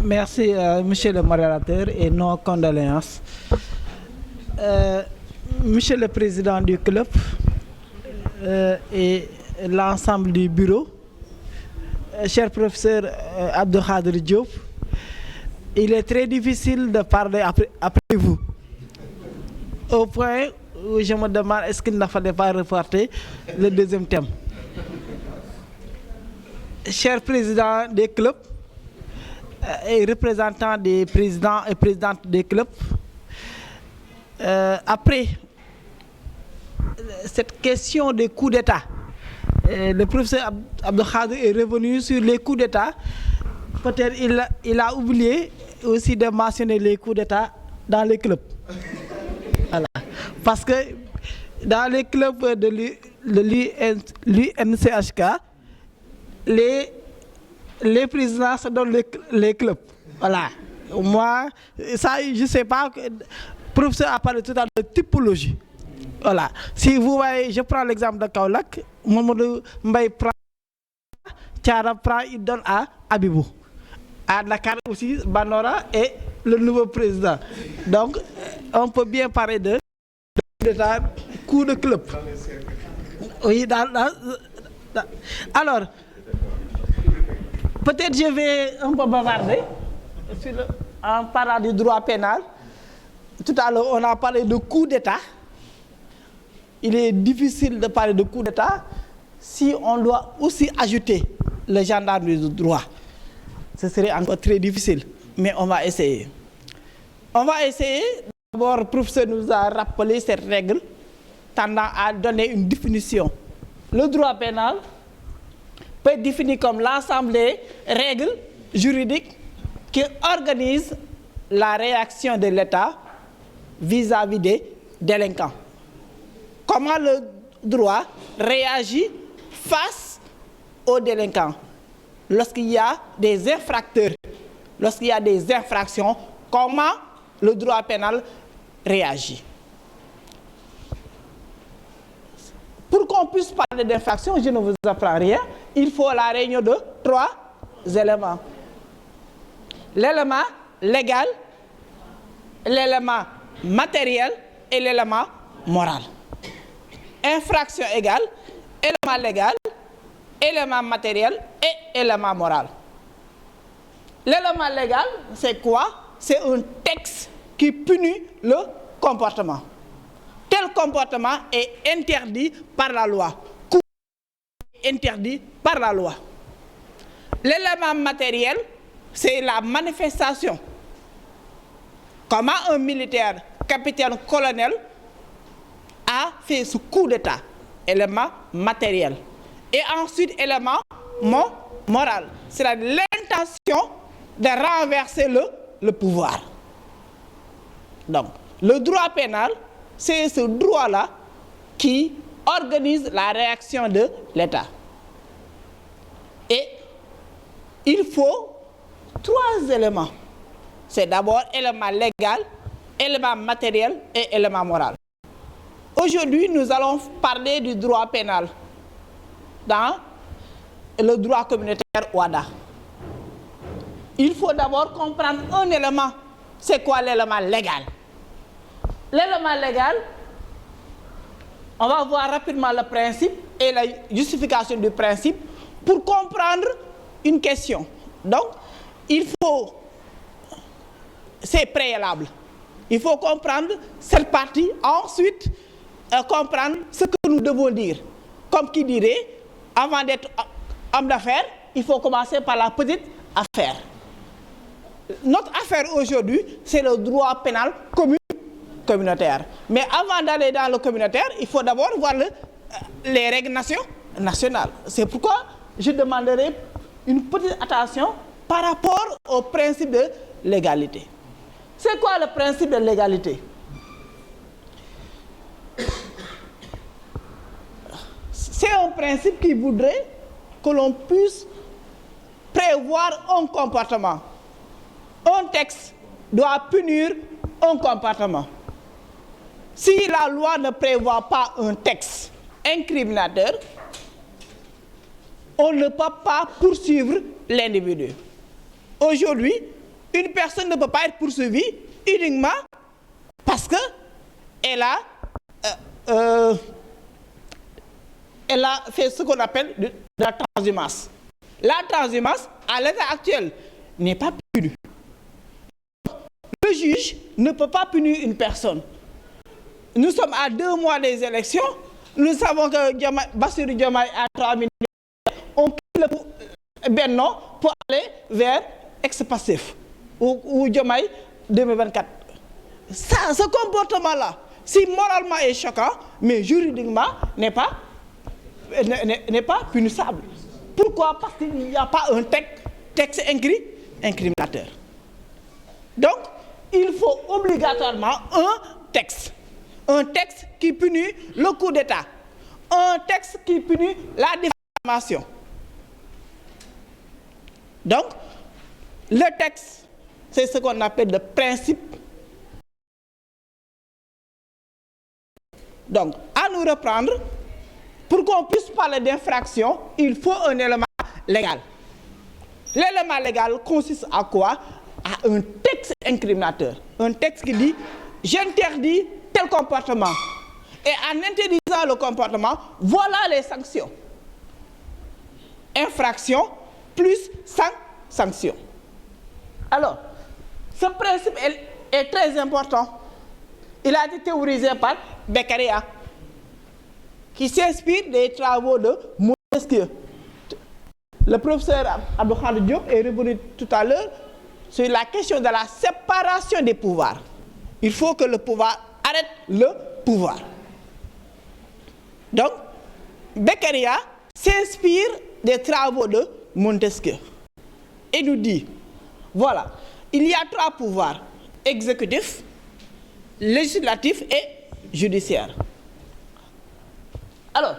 Merci, monsieur le modérateur, et nos condoléances. Monsieur le président du club et l'ensemble du bureau, cher professeur Abdou Khadre Diop, il est très difficile de parler après vous. Au point où je me demande est-ce qu'il ne fallait pas reporter le deuxième thème. Cher président des clubs et représentants des présidents et présidentes des clubs, après cette question des coups d'État, le professeur Abdou Khadre est revenu sur les coups d'État. Peut-être il a oublié aussi de mentionner les coups d'État dans les clubs. Voilà. Parce que dans les clubs de l'UNCHK, les présidents se donnent les clubs. Voilà. Moi, ça, je ne sais pas. Le professeur a parlé tout à l'heure de typologie. Voilà. Si vous voyez, je prends l'exemple de Kaolack, Mamadou Mbaye prend, Thiara prend, il donne à Abibou. À Dakar aussi, Banora est le nouveau président. Donc, on peut bien parler de coup de club. Oui, alors, peut-être je vais un peu bavarder en parlant du droit pénal. Tout à l'heure, on a parlé de coup d'État. Il est difficile de parler de coup d'État si on doit aussi ajouter le gendarme du droit. Ce serait encore très difficile, mais on va essayer. On va essayer. D'abord, le professeur nous a rappelé cette règle tendant à donner une définition. Le droit pénal peut être défini comme l'ensemble des règles juridiques qui organisent la réaction de l'État vis-à-vis des délinquants. Comment le droit réagit face aux délinquants lorsqu'il y a des infracteurs, lorsqu'il y a des infractions, comment le droit pénal réagit. Pour qu'on puisse parler d'infraction, je ne vous apprends rien, il faut la réunion de 3 éléments. L'élément légal, l'élément matériel et l'élément moral. Infraction égale élément légal, élément matériel et élément moral. L'élément légal, c'est quoi? C'est un texte qui punit le comportement. Tel comportement est interdit par la loi. Interdit par la loi. L'élément matériel, c'est la manifestation. Comment un militaire, capitaine-colonel, a fait ce coup d'État, élément matériel. Et ensuite, élément moral. C'est l'intention de renverser le pouvoir. Donc, le droit pénal, c'est ce droit-là qui organise la réaction de l'État. Et il faut 3 éléments. C'est d'abord élément légal, élément matériel et élément moral. Aujourd'hui, nous allons parler du droit pénal dans le droit communautaire OHADA. Il faut d'abord comprendre un élément. C'est quoi l'élément légal? L'élément légal, on va voir rapidement le principe et la justification du principe pour comprendre une question. Donc, il faut, c'est préalable. Il faut comprendre cette partie, ensuite comprendre ce que nous devons dire. Comme qui dirait, avant d'être homme d'affaires, il faut commencer par la petite affaire. Notre affaire aujourd'hui, c'est le droit pénal communautaire. Mais avant d'aller dans le communautaire, il faut d'abord voir les règles nationales. C'est pourquoi je demanderai une petite attention par rapport au principe de légalité. C'est quoi le principe de légalité? C'est un principe qui voudrait que l'on puisse prévoir un comportement. Un texte doit punir un comportement. Si la loi ne prévoit pas un texte incriminateur, on ne peut pas poursuivre l'individu. Aujourd'hui, une personne ne peut pas être poursuivie uniquement parce que elle a fait ce qu'on appelle de la transhumance. La transhumance, à l'état actuel, n'est pas punie. Le juge ne peut pas punir une personne. Nous sommes à 2 mois des élections. Nous savons que Bassirou Diomaye a 3 minutes. On quitte le Benno pour aller vers ex-Pastef ou Diomaye 2024. Ça, ce comportement-là, si moralement est choquant, mais juridiquement n'est pas punissable. Pourquoi? Parce qu'il n'y a pas un texte incriminateur. Donc, il faut obligatoirement un texte qui punit le coup d'État, un texte qui punit la diffamation. Donc, le texte, c'est ce qu'on appelle le principe. Donc, à nous reprendre, pour qu'on puisse parler d'infraction, il faut un élément légal. L'élément légal consiste à quoi? À un texte incriminateur. Un texte qui dit « j'interdis tel comportement ». Et en interdisant le comportement, voilà les sanctions. Infraction plus sanction. Alors, ce principe est très important. Il a été théorisé par Beccaria, qui s'inspire des travaux de Montesquieu. Le professeur Abdou Khadir Diop est revenu tout à l'heure sur la question de la séparation des pouvoirs. Il faut que le pouvoir arrête le pouvoir. Donc, Beccaria s'inspire des travaux de Montesquieu et nous dit, voilà, il y a 3 pouvoirs, exécutif, législatif et judiciaire. Alors,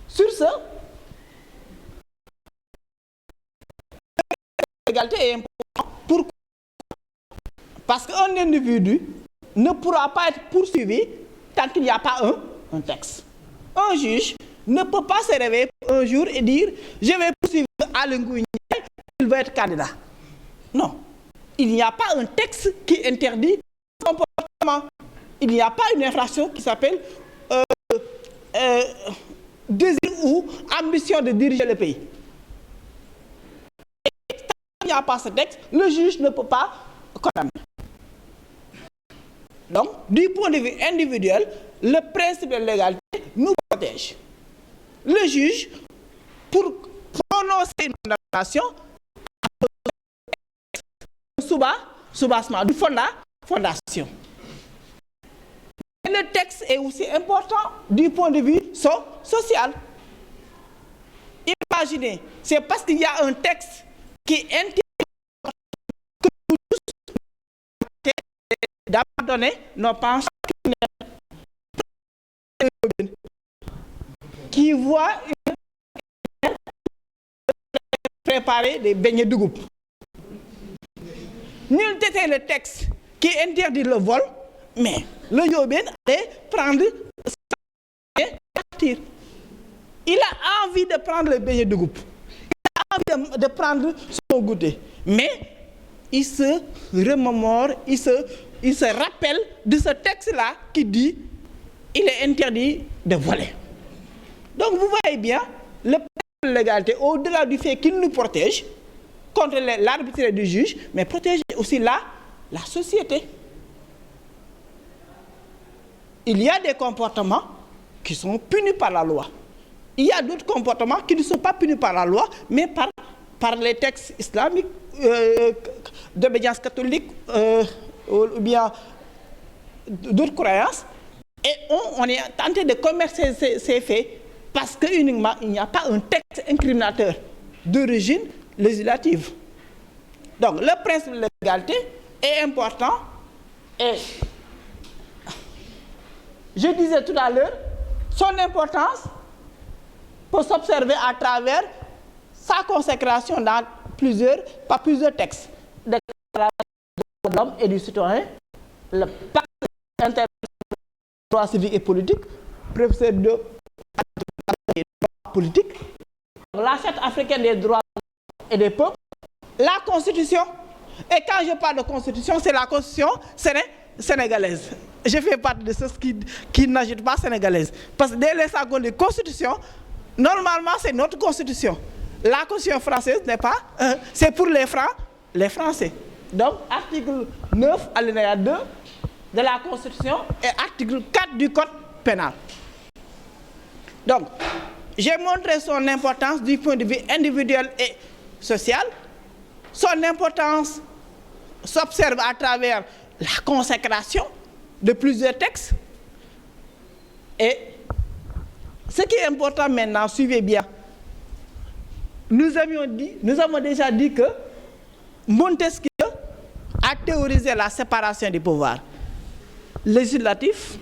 sur ce, l'égalité est importante. Pourquoi? Parce qu'un individu ne pourra pas être poursuivi tant qu'il n'y a pas un texte. Un juge ne peut pas se réveiller un jour et dire « je vais poursuivre Aly Ngouille Ndiaye, il va être candidat ». Non. Il n'y a pas un texte qui interdit le comportement. Il n'y a pas une infraction qui s'appelle désir ou ambition de diriger le pays. Et tant qu'il n'y a pas ce texte, le juge ne peut pas condamner. Donc, du point de vue individuel, le principe de l'égalité nous protège. Le juge, pour prononcer une condamnation, soubassement du fondation. Et le texte est aussi important du point de vue social. Imaginez, c'est parce qu'il y a un texte qui interdit que nous tous d'abandonner nos pensées qui voient préparer des beignets de groupe. Nul n'était le texte qui interdit le vol, mais le Yobin allait prendre et partir. Il a envie de prendre le beignet de groupe. Il a envie de prendre son goûter. Mais il se remémore, il se rappelle de ce texte-là qui dit il est interdit de voler. Donc vous voyez bien, le principe de l'égalité, au-delà du fait qu'il nous protège contre l'arbitraire du juge, mais protège aussi la société. Il y a des comportements qui sont punis par la loi. Il y a d'autres comportements qui ne sont pas punis par la loi, mais par les textes islamiques, d'obédience catholique, ou bien d'autres croyances. Et on est tenté de commettre ces faits parce que uniquement il n'y a pas un texte incriminateur d'origine législative. Donc le principe de l'égalité est important et je disais tout à l'heure, son importance peut s'observer à travers sa consécration dans plusieurs textes. Déclaration des droits de l'homme et du citoyen, le pacte international des droits civiques et politiques, professeur de politique, la charte africaine des droits et des peuples, la Constitution, Et quand je parle de constitution, c'est la constitution sénégalaise. Je fais partie de ceux qui n'agitent pas sénégalaise. Parce que dès l'instant qu'on dit constitution, normalement c'est notre constitution. La constitution française n'est pas, c'est pour les Français. Donc, article 9, alinéa 2 de la constitution et article 4 du code pénal. Donc, j'ai montré son importance du point de vue individuel et social. Son importance s'observe à travers la consécration de plusieurs textes. Et ce qui est important maintenant, suivez bien. Nous avons déjà dit que Montesquieu a théorisé la séparation des pouvoirs législatif,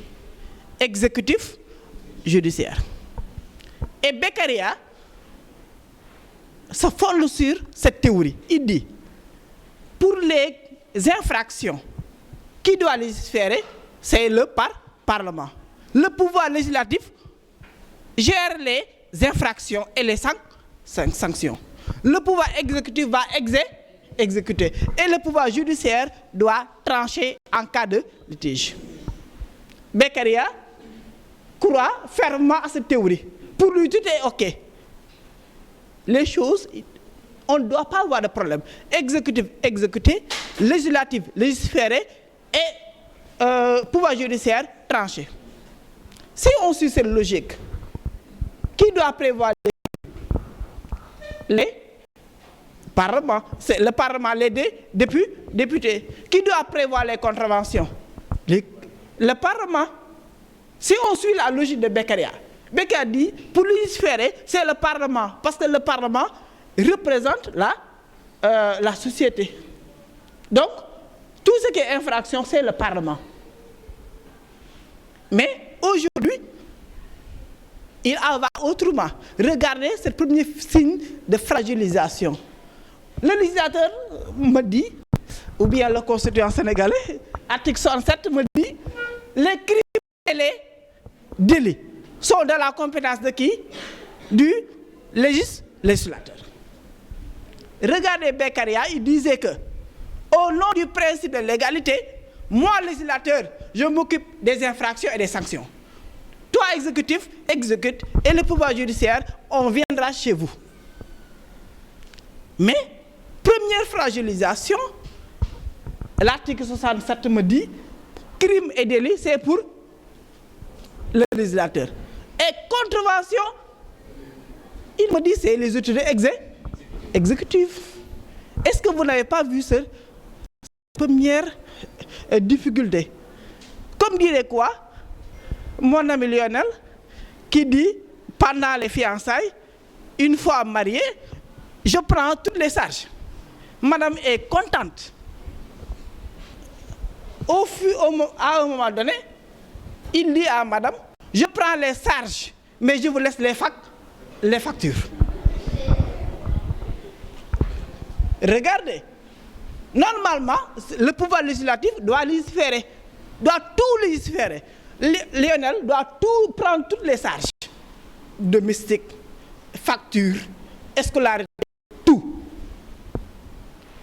exécutif, judiciaire. Et Beccaria se fonde sur cette théorie. Il dit, pour les infractions, qui doit légiférer, c'est le Parlement. Le pouvoir législatif gère les infractions et les sanctions. Le pouvoir exécutif va exécuter. Et le pouvoir judiciaire doit trancher en cas de litige. Beccaria croit fermement à cette théorie. Pour lui, tout est OK. Les choses, on ne doit pas avoir de problème. Exécutif, exécuter, législatif, légiférer et pouvoir judiciaire, trancher. Si on suit cette logique, qui doit prévoir les parlements? C'est le Parlement, les députés. Qui doit prévoir les contraventions? Le Parlement. Si on suit la logique de Beccaria, Beccaria dit, pour légiférer, c'est le Parlement, parce que le Parlement représente la société. Donc, tout ce qui est infraction, c'est le Parlement. Mais aujourd'hui, il en va autrement. Regardez ce premier signe de fragilisation. Le législateur me dit, ou bien le constituant sénégalais, article 67 me dit, les crimes et les délits sont dans la compétence de qui? Du législateur. Regardez Beccaria, il disait que, au nom du principe de l'égalité, moi, législateur, je m'occupe des infractions et des sanctions. Toi, exécutif, exécute, et le pouvoir judiciaire, on viendra chez vous. Mais, première fragilisation, l'article 67 me dit, crime et délit, c'est pour le législateur. Et contravention, il me dit, c'est les autorités exécutives. Est-ce que vous n'avez pas vu cette première difficulté? Comme dirait quoi? Mon ami Lionel, qui dit, pendant les fiançailles, une fois marié, je prends toutes les charges. Madame est contente. À un moment donné, il dit à madame, je prends les charges, mais je vous laisse les factures. Regardez, normalement, le pouvoir législatif doit légiférer, doit tout légiférer. Lionel doit tout prendre, toutes les charges, domestiques, factures, scolarité, tout.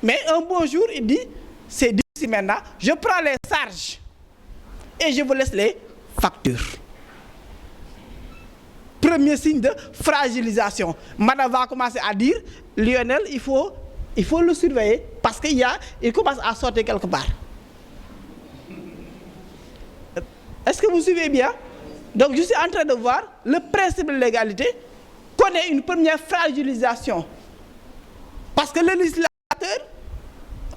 Mais un bon jour, il dit, c'est d'ici maintenant, je prends les charges et je vous laisse les factures. Premier signe de fragilisation. Madame va commencer à dire, Lionel, il faut le surveiller parce qu'il commence à sortir quelque part. Est-ce que vous suivez bien? Donc je suis en train de voir le principe de l'égalité connaît une première fragilisation. Parce que le législateur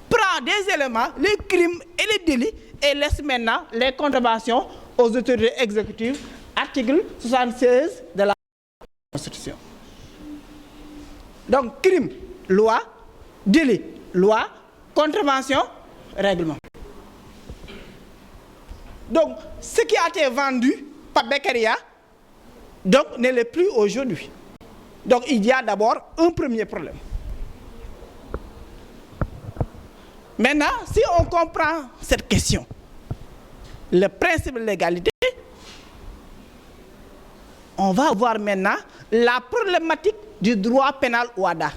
prend des éléments, les crimes et les délits, et laisse maintenant les contraventions aux autorités exécutives, article 76 de la Constitution. Donc crime, loi, délit, loi, contravention, règlement. Donc, ce qui a été vendu par Beccaria, donc, ne l'est plus aujourd'hui. Donc, il y a d'abord un premier problème. Maintenant, si on comprend cette question, le principe de l'égalité, on va voir maintenant la problématique du droit pénal OHADA.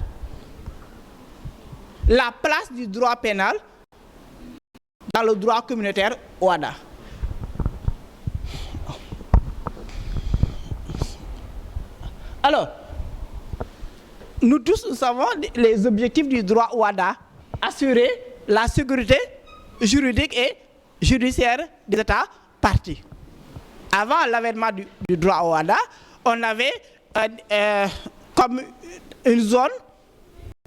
la place du droit pénal dans le droit communautaire OHADA. Alors, nous tous nous savons les objectifs du droit OHADA: assurer la sécurité juridique et judiciaire des États parties. Avant l'avènement du droit OHADA, on avait comme une zone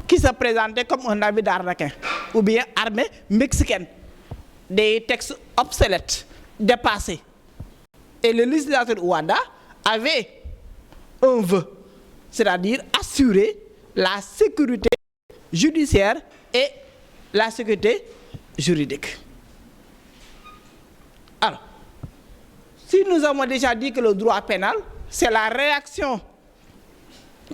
qui se présentait comme un navire d'arnaquin ou bien armée mexicaine, des textes obsolètes, dépassés. Et le législateur OHADA avait un vœu, c'est-à-dire assurer la sécurité judiciaire et la sécurité juridique. Alors, si nous avons déjà dit que le droit pénal, c'est la réaction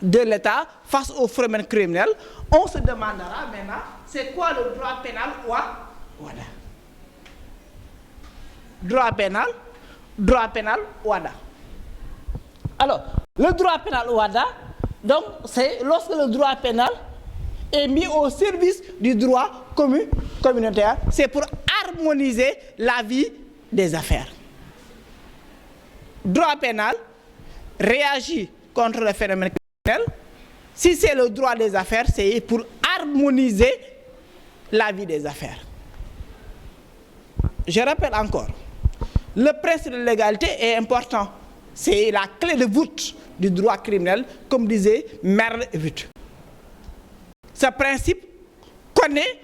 de l'État face au phénomène criminel, on se demandera maintenant, c'est quoi le droit pénal OHADA? Droit pénal OHADA. Alors, le droit pénal OHADA, donc, c'est lorsque le droit pénal est mis au service du droit communautaire, c'est pour harmoniser la vie des affaires. Droit pénal réagit contre le phénomène criminel. Si c'est le droit des affaires, c'est pour harmoniser la vie des affaires. Je rappelle encore, le principe de l'égalité est important. C'est la clé de voûte du droit criminel, comme disait Merle et Witt. Ce principe connaît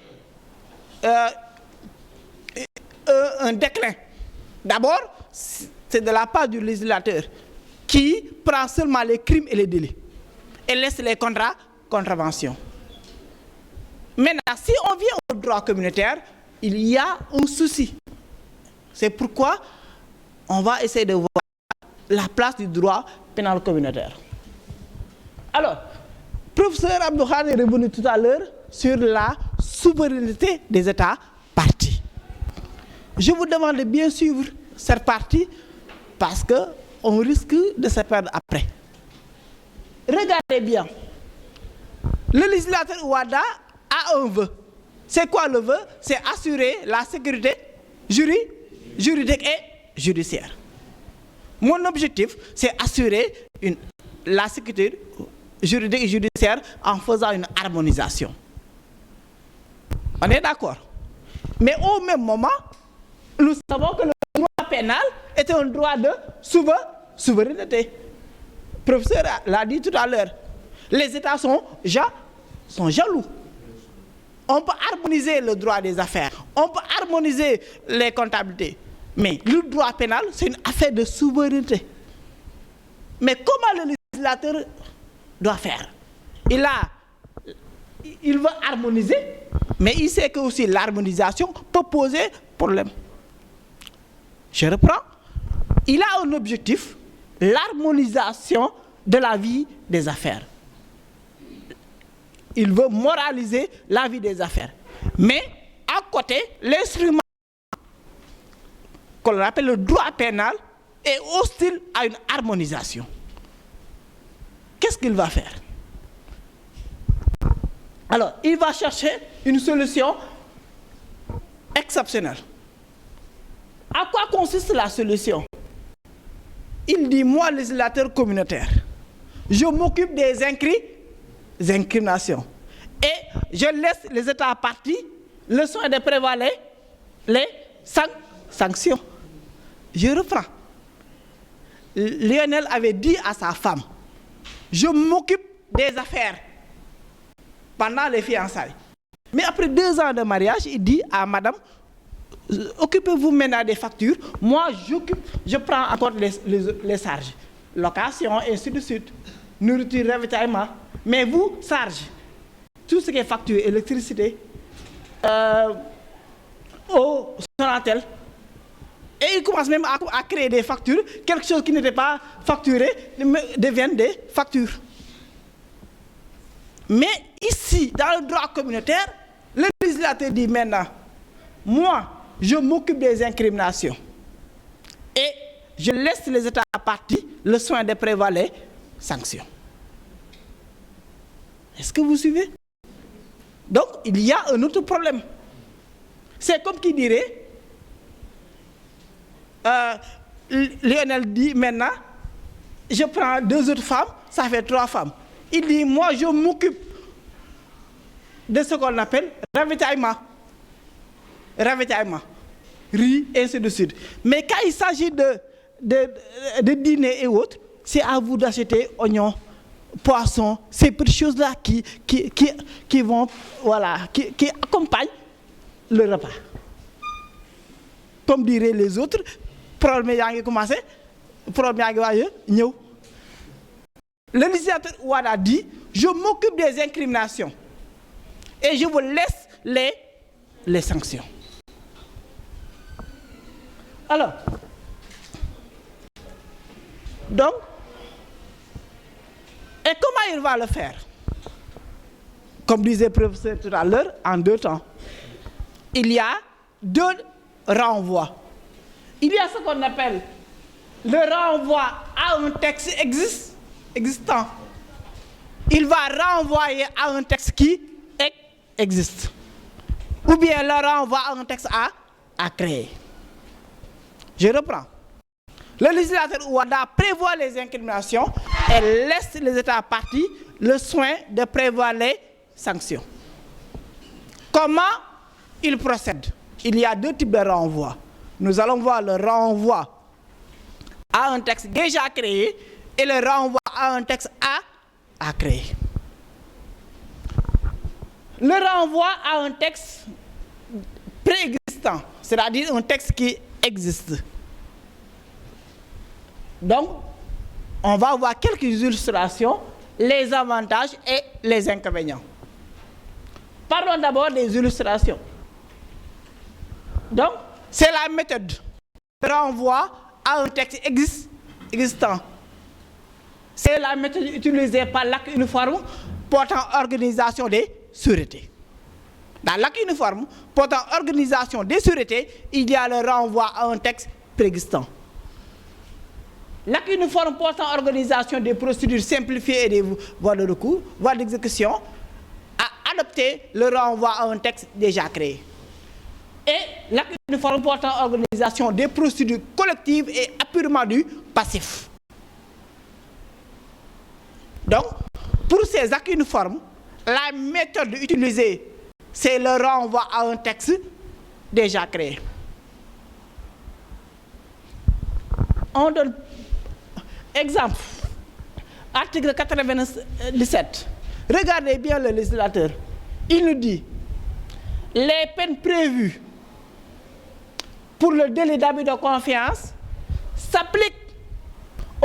un déclin. D'abord, c'est de la part du législateur qui prend seulement les crimes et les délits et laisse les contraventions. Maintenant, si on vient au droit communautaire, il y a un souci. C'est pourquoi on va essayer de voir la place du droit pénal communautaire. Alors, professeur Abdoukhane est revenu tout à l'heure sur la souveraineté des États parties. Je vous demande de bien suivre cette partie parce qu'on risque de se perdre après. Regardez bien. Le législateur OHADA a un vœu. C'est quoi le vœu? C'est assurer la sécurité juridique et judiciaire. Mon objectif, c'est assurer la sécurité juridique et judiciaire en faisant une harmonisation. On est d'accord? Mais au même moment, nous savons que le droit pénal est un droit de souveraineté. Le professeur l'a dit tout à l'heure. Les États sont jaloux. On peut harmoniser le droit des affaires, on peut harmoniser les comptabilités. Mais le droit pénal, c'est une affaire de souveraineté. Mais comment le législateur doit faire? Il veut harmoniser, mais il sait que aussi l'harmonisation peut poser problème. Je reprends. Il a un objectif, l'harmonisation de la vie des affaires. Il veut moraliser la vie des affaires. Mais à côté, l'instrument qu'on appelle le droit pénal est hostile à une harmonisation. Qu'est-ce qu'il va faire? Alors, il va chercher une solution exceptionnelle. À quoi consiste la solution? Il dit, moi, législateur communautaire, je m'occupe des incriminations et je laisse les États partis le soin de prévoir les sanctions. Je reprends. Lionel avait dit à sa femme, je m'occupe des affaires pendant les fiançailles. Mais après 2 ans de mariage, il dit à madame, occupez-vous maintenant des factures, moi je prends encore les charges, location et ainsi de suite, nourriture, ravitaillement, mais vous, charges, tout ce qui est facture, électricité, eau, Sonatel. Et il commence même à créer des factures. Quelque chose qui n'était pas facturé devient des factures. Mais ici, dans le droit communautaire, le législateur dit maintenant, moi, je m'occupe des incriminations. Et je laisse les États partis le soin de prévoir les sanctions. Est-ce que vous suivez? Donc, il y a un autre problème. C'est comme qui dirait, Lionel dit maintenant, je prends 2 autres femmes, ça fait 3 femmes. Il dit, moi je m'occupe de ce qu'on appelle ravitaillement. Ravitaillement. Riz, et ainsi de suite. Mais quand il s'agit de dîner et autres, c'est à vous d'acheter oignons, poissons, ces petites choses-là qui vont, voilà, qui accompagnent le repas. Comme diraient les autres, problème yaa ngi commencé, problème yaa ngi waaye ñëw. Le législateur Wade a dit, je m'occupe des incriminations et je vous laisse les sanctions. Alors, donc, et comment il va le faire? Comme disait le professeur tout à l'heure, en 2 temps. Il y a 2 renvois. Il y a ce qu'on appelle le renvoi à un texte existant. Il va renvoyer à un texte qui existe. Ou bien le renvoi à un texte à créer. Je reprends. Le législateur Ouada prévoit les incriminations et laisse les États partis le soin de prévoir les sanctions. Comment il procède? Il y a 2 types de renvois. Nous allons voir le renvoi à un texte déjà créé et le renvoi à un texte à créer. Le renvoi à un texte préexistant, c'est-à-dire un texte qui existe. Donc, on va voir quelques illustrations, les avantages et les inconvénients. Parlons d'abord des illustrations. Donc, c'est la méthode de renvoi à un texte existant. C'est la méthode utilisée par l'acte uniforme portant organisation des sûretés. Dans l'acte uniforme portant organisation des sûretés, il y a le renvoi à un texte préexistant. L'acte uniforme portant organisation des procédures simplifiées et des voies de recours, voies d'exécution, a adopté le renvoi à un texte déjà créé. Et l'acte uniforme portant organisation des procédures collectives est purement du passif. Donc, pour ces actes uniformes, la méthode utilisée, c'est le renvoi à un texte déjà créé. On donne exemple, article 97. Regardez bien le législateur. Il nous dit, les peines prévues pour le délit d'abus de confiance s'appliquent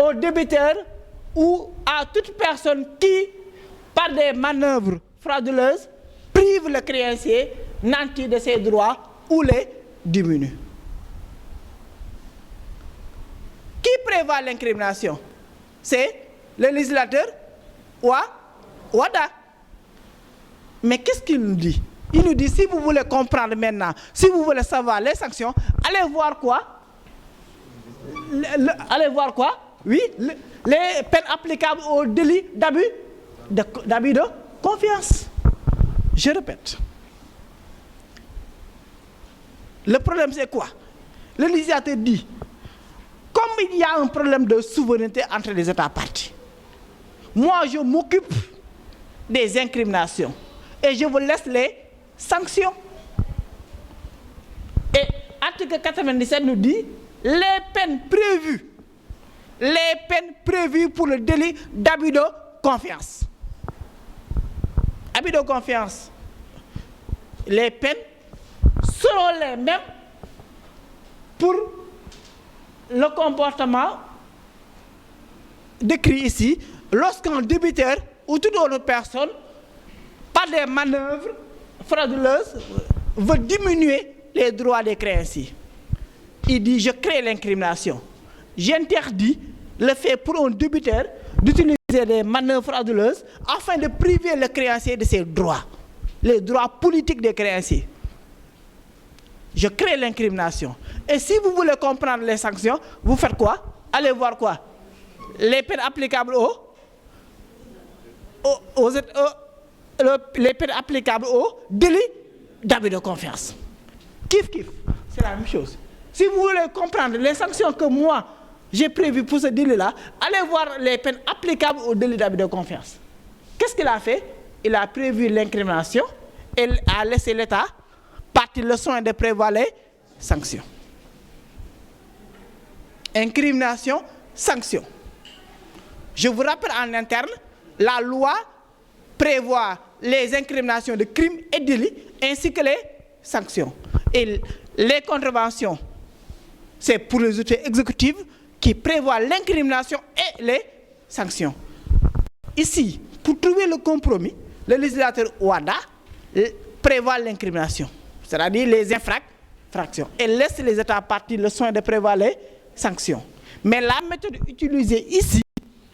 aux débiteurs ou à toute personne qui, par des manœuvres frauduleuses, prive le créancier nanti de ses droits ou les diminue. Qui prévoit l'incrimination? C'est le législateur Ouada. Mais qu'est-ce qu'il nous dit? Il nous dit, si vous voulez comprendre maintenant, si vous voulez savoir les sanctions, allez voir quoi? Allez voir quoi? Oui, les peines applicables au délit d'abus de confiance. Je répète. Le problème, c'est quoi? Le législateur dit, comme il y a un problème de souveraineté entre les États partis, moi je m'occupe des incriminations et je vous laisse les sanctions. Et article 97 nous dit les peines prévues pour le délit d'abus de confiance. Abus de confiance. Les peines seront les mêmes pour le comportement décrit ici lorsqu'un débiteur ou toute autre personne, par des manœuvres frauduleuses, veut diminuer les droits des créanciers. Il dit, je crée l'incrimination. J'interdis le fait pour un débiteur d'utiliser des manœuvres frauduleuses afin de priver le créancier de ses droits, les droits politiques des créanciers. Je crée l'incrimination. Et si vous voulez comprendre les sanctions, vous faites quoi? Allez voir quoi? Les peines applicables les peines applicables au délit d'abus de confiance. Kiff, kiff, c'est la même chose. Si vous voulez comprendre les sanctions que moi, j'ai prévues pour ce délit-là, allez voir les peines applicables au délit d'abus de confiance. Qu'est-ce qu'il a fait? Il a prévu l'incrimination et a laissé l'État partir le soin de prévoir les sanctions. Incrimination, sanction. Je vous rappelle en interne, la loi prévoit les incriminations de crimes et délits ainsi que les sanctions. Et les contraventions, c'est pour les autorités exécutives qui prévoient l'incrimination et les sanctions. Ici, pour trouver le compromis, le législateur Ouada prévoit l'incrimination, c'est-à-dire les infractions, et laisse les États partir le soin de prévoir les sanctions. Mais la méthode utilisée ici,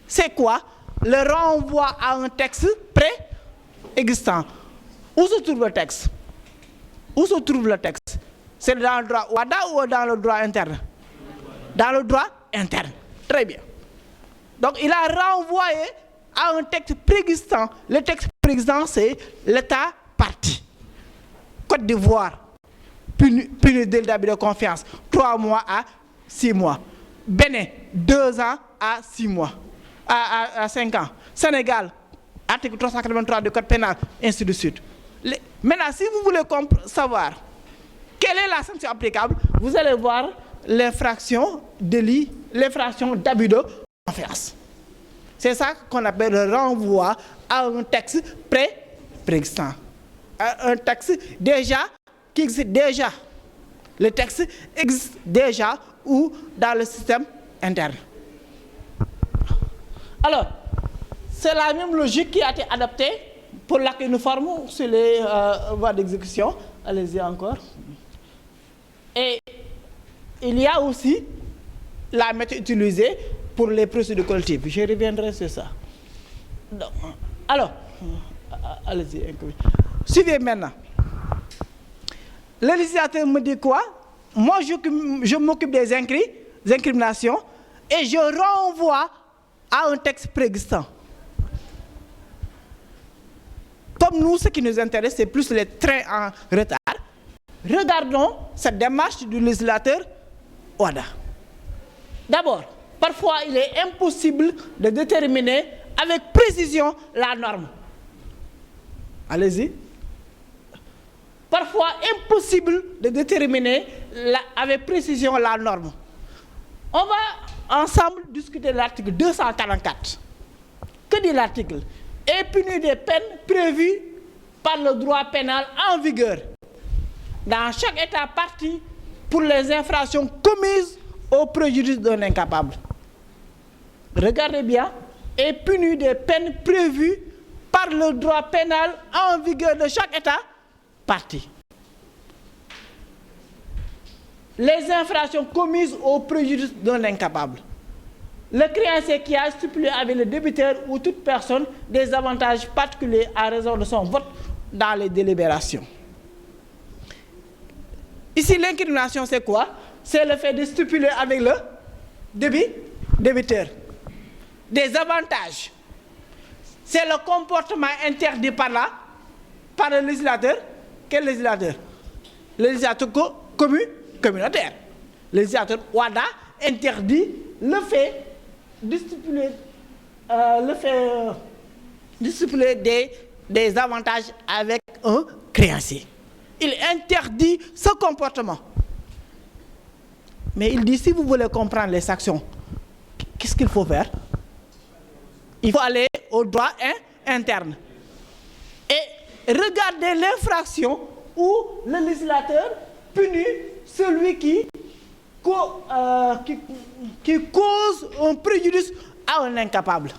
c'est quoi? Le renvoi à un texte préexistant. Où se trouve le texte? Où se trouve le texte? C'est dans le droit Ouada ou dans le droit interne? Dans le droit interne. Très bien. Donc il a renvoyé à un texte préexistant. Le texte préexistant, c'est l'État parti. Côte d'Ivoire, puni d'abus de confiance, 3 mois à 6 mois. Bénin, 2 ans à 6 mois. À 5 ans. Sénégal, article 383 du Code pénal, ainsi de suite. Maintenant, si vous voulez savoir quelle est la sanction applicable, vous allez voir l'infraction délit, l'infraction d'abus de confiance. C'est ça qu'on appelle le renvoi à un texte préexistant. Un texte déjà qui existe déjà. Le texte existe déjà ou dans le système interne. Alors, c'est la même logique qui a été adoptée pour l'acte uniforme sur les voies d'exécution. Allez-y encore. Et il y a aussi la méthode utilisée pour les procédures collectives. Je reviendrai sur ça. Donc, alors, allez-y. Suivez maintenant. Le législateur me dit quoi? Moi, je m'occupe des incriminations et je renvoie à un texte préexistant. Comme nous, ce qui nous intéresse, c'est plus les trains en retard. Regardons cette démarche du législateur Ouada. D'abord, parfois, il est impossible de déterminer avec précision la norme. Allez-y. Parfois, impossible de déterminer avec précision la norme. On va ensemble discuter de l'article 244. Que dit l'article? Est puni des peines prévues par le droit pénal en vigueur dans chaque État partie pour les infractions commises au préjudice d'un incapable. Regardez bien, est puni des peines prévues par le droit pénal en vigueur de chaque État partie. Les infractions commises au préjudice d'un incapable. Le créancier qui a stipulé avec le débiteur ou toute personne des avantages particuliers à raison de son vote dans les délibérations. Ici, l'incrimination, c'est quoi? C'est le fait de stipuler avec le débiteur des avantages. C'est le comportement interdit par le législateur. Quel législateur? Le législateur communautaire. Le législateur Ouada interdit le fait de stipuler des avantages avec un créancier. Il interdit ce comportement. Mais il dit, si vous voulez comprendre les sanctions, qu'est-ce qu'il faut faire? Il faut aller au droit interne. Et regarder l'infraction où le législateur punit celui qui cause un préjudice à un incapable.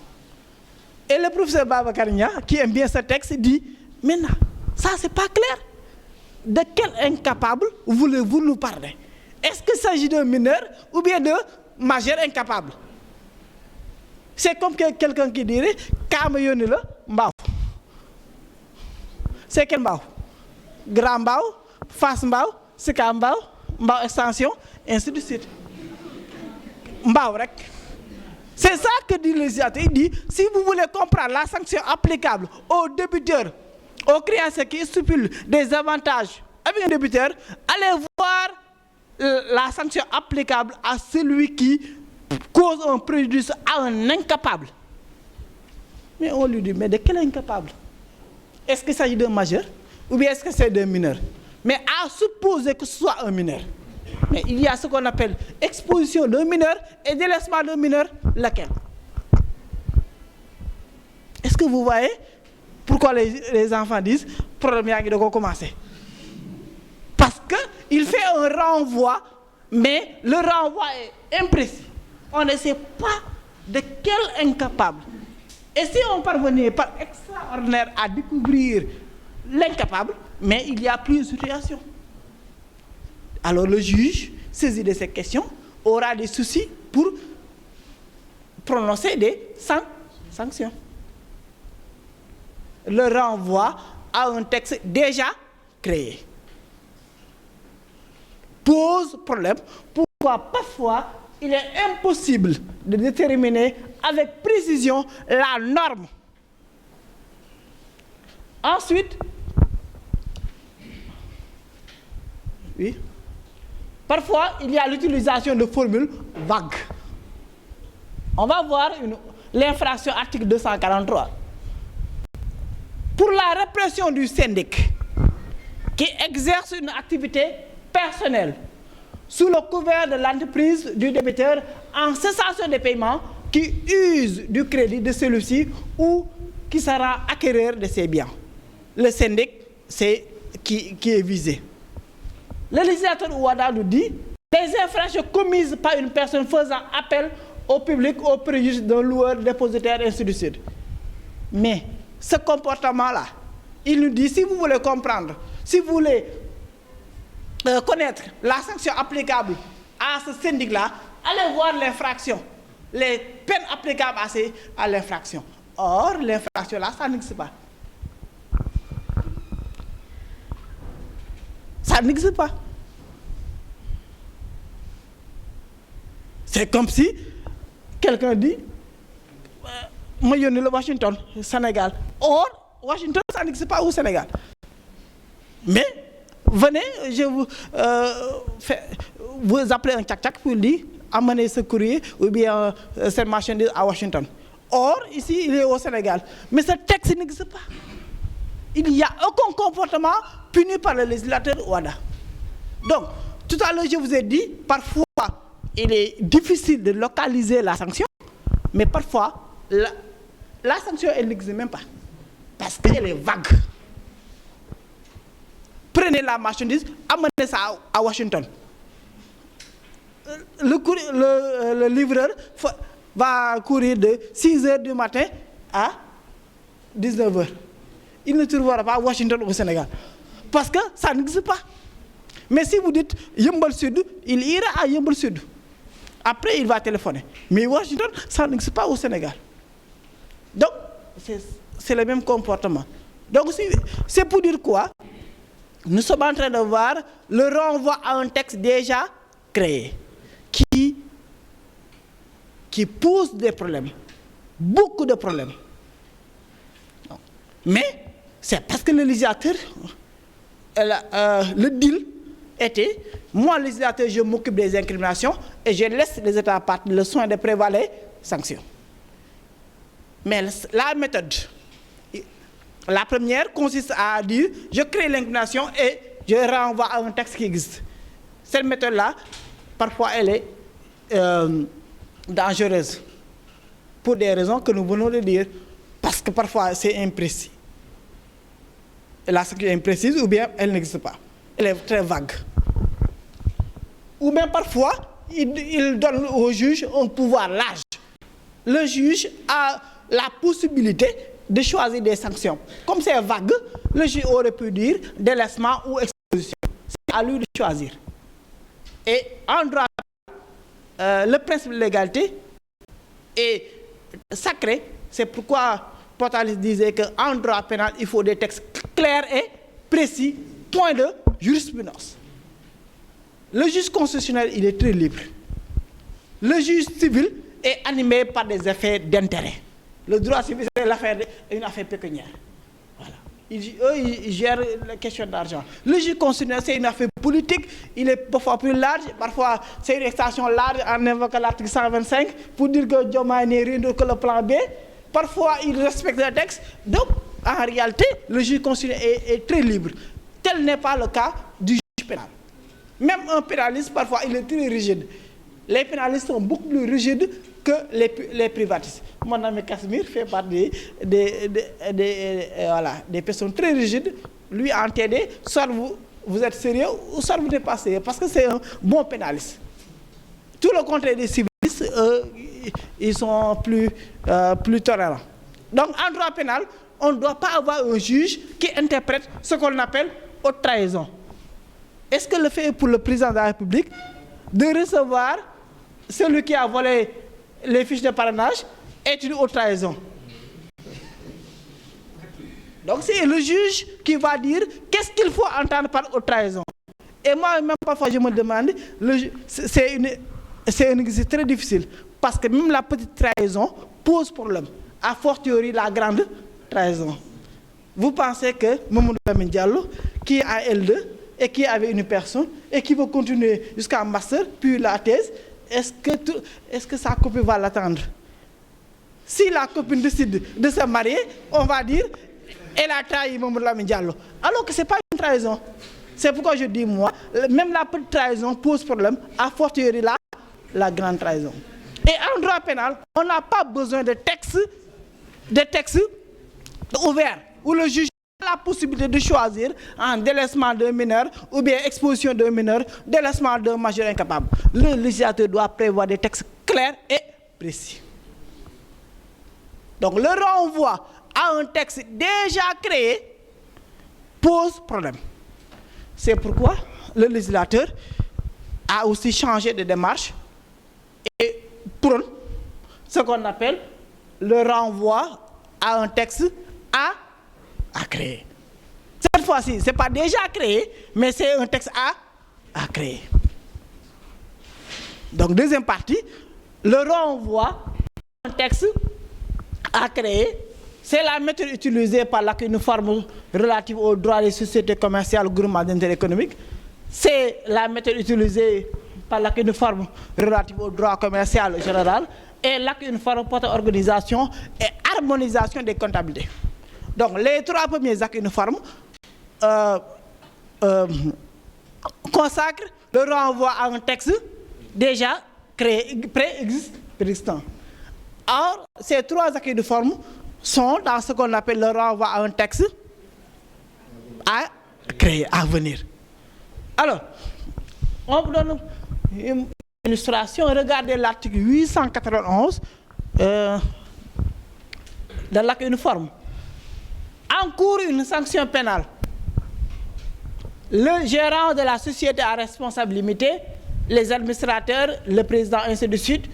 Et le professeur Babacar Nia, qui aime bien ce texte, dit, maintenant, ça c'est pas clair. De quel incapable voulez-vous nous parler? Est-ce qu'il s'agit d'un mineur ou bien d'un majeur incapable? C'est comme quelqu'un qui dirait, Kama yoni la Mbao. C'est quel Mbao? Grand Mbao, Face Mbao, Sika Mbao, Mbao extension, ainsi de suite. Mbao rek. C'est ça que dit le législateur. Il dit, si vous voulez comprendre la sanction applicable aux débiteurs aux créanciers qui stipulent des avantages avec un débiteur, allez voir la sanction applicable à celui qui cause un préjudice à un incapable. Mais on lui dit, mais de quel incapable? Est-ce qu'il s'agit d'un majeur ou bien est-ce que c'est d'un mineur? Mais à supposer que ce soit un mineur. Mais il y a ce qu'on appelle exposition d'un mineur et délaissement d'un mineur, lequel? Est-ce que vous voyez pourquoi les enfants disent problème yaa ngi da ko commencer? Parce qu'il fait un renvoi, mais le renvoi est imprécis. On ne sait pas de quel incapable. Et si on parvenait par extraordinaire à découvrir l'incapable, mais il y a plusieurs situations. Alors le juge, saisi de ces questions, aura des soucis pour prononcer des sanctions. Le renvoi à un texte déjà créé pose problème. Pourquoi parfois il est impossible de déterminer avec précision la norme. Ensuite, oui, parfois il y a l'utilisation de formules vagues. On va voir l'infraction article 243. Pour la répression du syndic qui exerce une activité personnelle sous le couvert de l'entreprise du débiteur en cessation de paiement, qui use du crédit de celui-ci ou qui sera acquéreur de ses biens. Le syndic, c'est qui est visé. Le législateur Ouada nous dit les infractions commises par une personne faisant appel au public au préjudice d'un loueur, dépositaire, ainsi de suite. Mais ce comportement-là, il nous dit, si vous voulez comprendre, si vous voulez connaître la sanction applicable à ce syndic-là, allez voir l'infraction, les peines applicables à l'infraction. Or, l'infraction-là, ça n'existe pas. Ça n'existe pas. C'est comme si quelqu'un dit ma yónni la Washington, Sénégal. Or, Washington, ça n'existe pas au Sénégal. Mais, venez, je vous appelez un tchac-tchac pour dire amener ce courrier ou bien cette marchandise à Washington. Or, ici, il est au Sénégal. Mais ce texte n'existe pas. Il n'y a aucun comportement puni par le législateur Ouada. Donc, tout à l'heure, je vous ai dit, parfois, il est difficile de localiser la sanction, mais parfois, la sanction, elle n'existe même pas. Parce qu'elle est vague. Prenez la marchandise, amenez ça à Washington. Le livreur va courir de 6h du matin à 19h. Il ne trouvera pas Washington au Sénégal. Parce que ça n'existe pas. Mais si vous dites Yeumbeul Sud, il ira à Yeumbeul Sud. Après, il va téléphoner. Mais Washington, ça n'existe pas au Sénégal. Donc, c'est le même comportement. Donc, c'est pour dire quoi? Nous sommes en train de voir le renvoi à un texte déjà créé qui pose des problèmes, beaucoup de problèmes. Mais c'est parce que le législateur, le deal était, moi législateur, je m'occupe des incriminations et je laisse les États parties le soin de prévoir les sanctions. Mais la méthode, la première consiste à dire, je crée l'incrimination et je renvoie à un texte qui existe. Cette méthode-là, parfois, elle est dangereuse pour des raisons que nous venons de dire, parce que parfois c'est imprécis. La sanction est imprécise ou bien elle n'existe pas. Elle est très vague. Ou bien parfois, il donne au juge un pouvoir large. Le juge a la possibilité de choisir des sanctions. Comme c'est vague, le juge aurait pu dire délaissement ou exposition. C'est à lui de choisir. Et en droit, le principe de l'égalité est sacré. C'est pourquoi Portalis disait qu'en droit pénal, il faut des textes clairs et précis, point de jurisprudence. Le juge constitutionnel, il est très libre. Le juge civil est animé par des effets d'intérêt. Le droit civil, c'est une affaire pécuniaire. Voilà. ils gèrent les questions d'argent. Le juge constitutionnel, c'est une affaire politique, il est parfois plus large, parfois c'est une extension large en invoquant l'article 125 pour dire que Diomaye n'est rien d'autre que le plan B. Parfois, il respecte le texte. Donc, en réalité, le juge constitutionnel est très libre. Tel n'est pas le cas du juge pénal. Même un pénaliste, parfois, il est très rigide. Les pénalistes sont beaucoup plus rigides que les privatistes. Mon ami Casimir fait partie des personnes très rigides. Lui, en TD, soit vous êtes sérieux ou soit vous n'êtes pas sérieux, parce que c'est un bon pénaliste. Tout le contraire des civilistes, ils sont plus tolérants. Donc, en droit pénal, on ne doit pas avoir un juge qui interprète ce qu'on appelle haute trahison. Est-ce que le fait pour le président de la République de recevoir celui qui a volé les fiches de parrainage est une haute trahison? Donc c'est le juge qui va dire qu'est-ce qu'il faut entendre par haute trahison. Et moi, même parfois, je me demande, c'est un exercice très difficile, parce que même la petite trahison pose problème, a fortiori la grande trahison. Vous pensez que Mamadou Lamine Diallo, qui est à L2, et qui avait une personne, et qui veut continuer jusqu'à master, puis la thèse, est-ce que sa copine va l'attendre? Si la copine décide de se marier, on va dire, elle a trahi Mamadou Lamine Diallo. Alors que ce n'est pas une trahison. C'est pourquoi je dis, moi, même la petite trahison pose problème, a fortiori la grande trahison. Et en droit pénal, on n'a pas besoin de textes ouverts, où le juge a la possibilité de choisir un délaissement d'un mineur ou bien exposition d'un mineur, délaissement d'un majeur incapable. Le législateur doit prévoir des textes clairs et précis. Donc le renvoi à un texte déjà créé pose problème. C'est pourquoi le législateur a aussi changé de démarche et prône ce qu'on appelle le renvoi à un texte à créer. Cette fois-ci, ce n'est pas déjà créé, mais c'est un texte à créer. Donc, deuxième partie, le renvoi à un texte à créer, c'est la méthode utilisée par la uniforme relative aux droits des sociétés commerciales, groupements d'intérêt économique. C'est la méthode utilisée par la uniforme relative aux droits commerciaux général et la uniforme porte organisation et harmonisation des comptabilités. Donc, les trois premiers actes uniformes consacrent le renvoi à un texte déjà créé, préexistant. Or, ces trois actes uniformes sont dans ce qu'on appelle le renvoi à un texte à créer, à venir. Alors, on vous donne une illustration. Regardez l'article 891 de l'acte uniforme. Encourt une sanction pénale. Le gérant de la société à responsabilité limitée, les administrateurs, le président, ainsi de suite,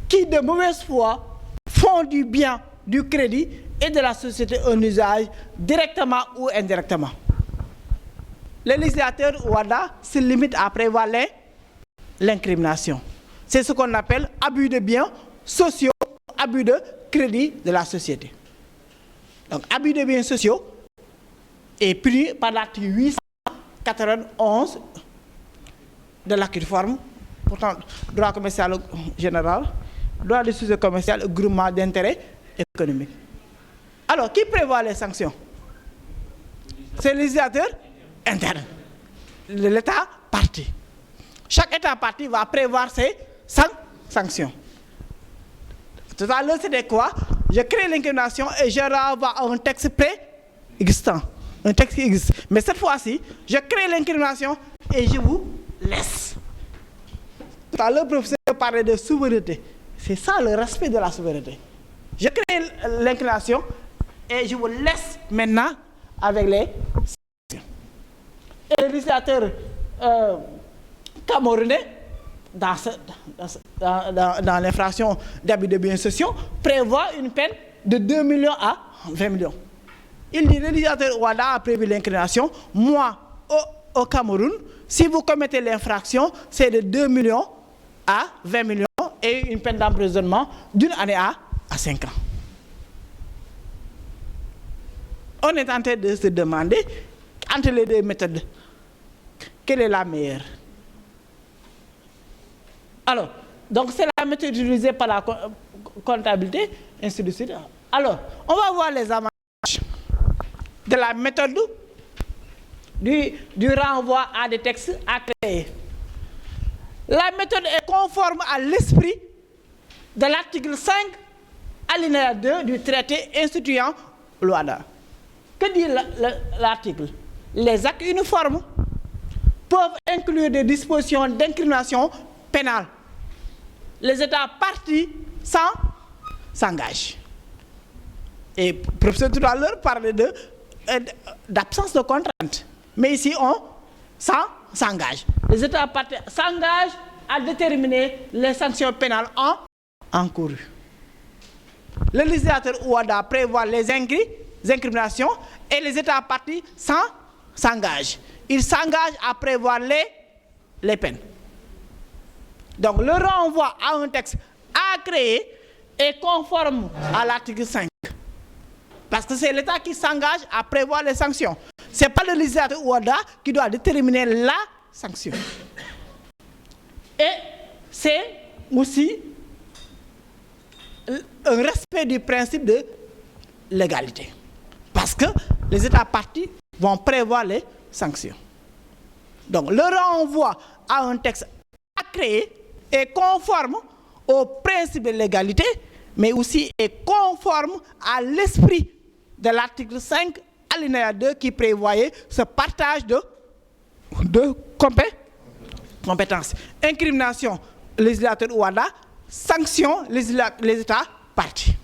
qui de mauvaise foi font du bien, du crédit et de la société un usage directement ou indirectement. Le législateur OHADA se limite à prévoir l'incrimination. C'est ce qu'on appelle abus de biens sociaux, abus de crédit de la société. Donc, abus de biens sociaux est puni par l'article 891 de l'acte uniforme, pourtant droit commercial général, droit des sociétés commerciales, groupement d'intérêt économique. Alors, qui prévoit les sanctions? C'est le législateur interne, l'État parti. Chaque État parti va prévoir ses sanctions. Tout à l'heure, c'était quoi? Je crée l'incrimination et je renvoie à un texte préexistant. Un texte qui existe. Mais cette fois-ci, je crée l'incrimination et je vous laisse. Tout à l'heure, le professeur parlait de souveraineté. C'est ça le respect de la souveraineté. Je crée l'incrimination et je vous laisse maintenant avec les sanctions. Et le législateur camerounais, dans l'infraction d'abus de biens sociaux, prévoit une peine de 2 millions à 20 millions. Il dit, le législateur OHADA a prévu l'incrimination. Moi, au Cameroun, si vous commettez l'infraction, c'est de 2 millions à 20 millions et une peine d'emprisonnement d'une année à 5 ans. on est en train de se demander, entre les deux méthodes, quelle est la meilleure? Alors, donc c'est la méthode utilisée par la comptabilité, ainsi de suite. Alors, on va voir les avantages de la méthode du renvoi à des textes à créer. La méthode est conforme à l'esprit de l'article 5, alinéa 2 du traité instituant l'OHADA. Que dit l'article? Les actes uniformes peuvent inclure des dispositions d'incrimination pénale. Les États partis s'engagent. Et le professeur tout à l'heure parlait d'absence de contrainte. Mais ici, on s'engage. Les États partis s'engagent à déterminer les sanctions pénales encourues. Le législateur OHADA prévoit les incriminations et les États partis s'engagent. Ils s'engagent à prévoir les peines. Donc, le renvoi à un texte à créer est conforme à l'article 5. Parce que c'est l'État qui s'engage à prévoir les sanctions. Ce n'est pas le législateur OHADA qui doit déterminer la sanction. Et c'est aussi un respect du principe de légalité. Parce que les États partis vont prévoir les sanctions. Donc, le renvoi à un texte à créer est conforme au principe de légalité, mais aussi est conforme à l'esprit de l'article 5, alinéa 2, qui prévoyait ce partage de compétences. Incrimination, législateur OHADA, sanction, les États partis.